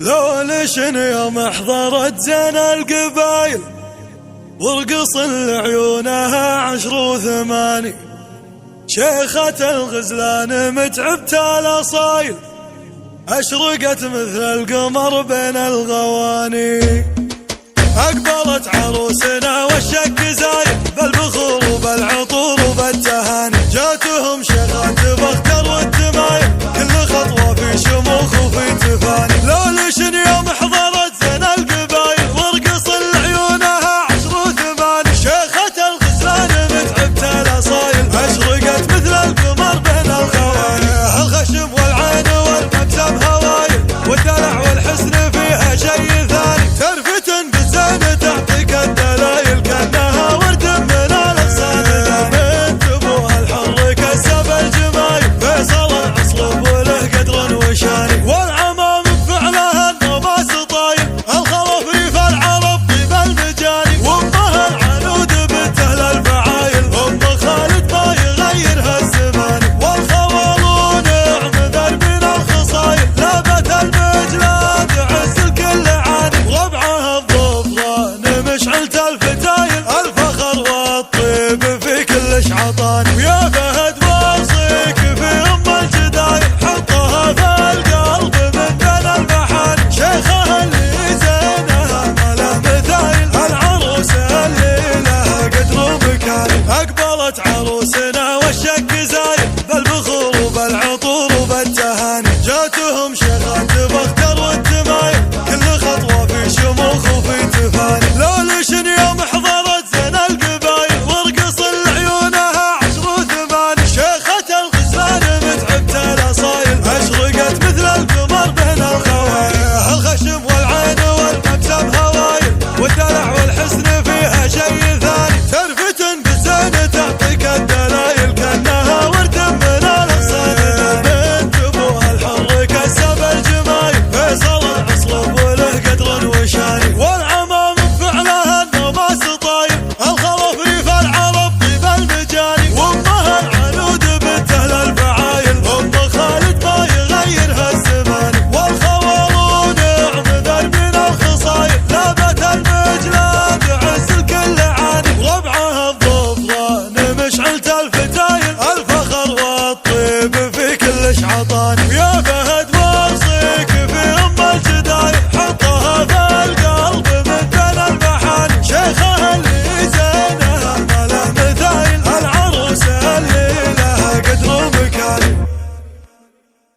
لو لشن يوم احضرت زين القبايل ورقص لعيونها 10 و8 شيخة الغزلان متعبت الاصايل اشرقت مثل القمر بين الغواني. اقبلت عروسنا والشك زايد بالبخور وبالعطور وبالتهاني جاتهم شيخات بختر والتمايل كل خطوة في شموخ وفي تفاني. لو لشن يوم حضرت زين القبايل ورقص لعيونها 10 و8 شيخة الغزلان متعبت الاصايل اشرقت مثل القمر بين الغواني. الخشم والعين والمبسم هوايل والدلع والحسن فيها شيء ثاني ترفتن بالزين تعطيك الدلايل كانها ورد من الاغصان. بنت ابوها الحر كسب الجمايل فيصل العصلب وله قدر وشاني والعمام بفعلها النوباس طايل الخلف ريف العرب طيب المجاني. وامها العنود بنته للفعايل ام خالد ما يغيرها الزمان والخوالون نعم دربنا الخصايل لابت المجلاد عز الكل عاني ربعها الظفران مشعلة الفتايل الفخر والطيب في كل شعطاني. ويا فهد واوصيك في ام الجدايل حطها في القلب من بين المحاني شيخها اللي زينها ما له مثايل العروسه اللي لها قدر ومكاني. اقبلت عروسنا والشك زايد بالبخور وبالعطور وبالتهاني جاتهم شيخات بختر والتمايل كل خطوة في شموخ وفي تفاني. لو لشن يوم حضرت زين القبايل ورقص لعيونها 10 و8 شيخة الغزلان متعبت الاصايل اشرقت مثل القمر بين الغواني. الخشم والعين والمبسم هوايل والدلع والحسن فيها شيء ثاني ترفتن بالزين تعطيك الدلايل كانها ورد من الاغصان. بنت ابوها الحر كسب الجمايل فيصل العصلب وله قدر وشاني والعمام بفعلها النوباس طايل الخلف ريف العرب طيب المجاني. وامها العنود بنته للفعايل ام خالد ما يغيرها الزمان والخوالون نعم دربنا الخصايل لابت المجلاد عز الكل عاني ربعها الظفران مشعلة الفتايل الفخر والطيب في كل شعطاني. ويا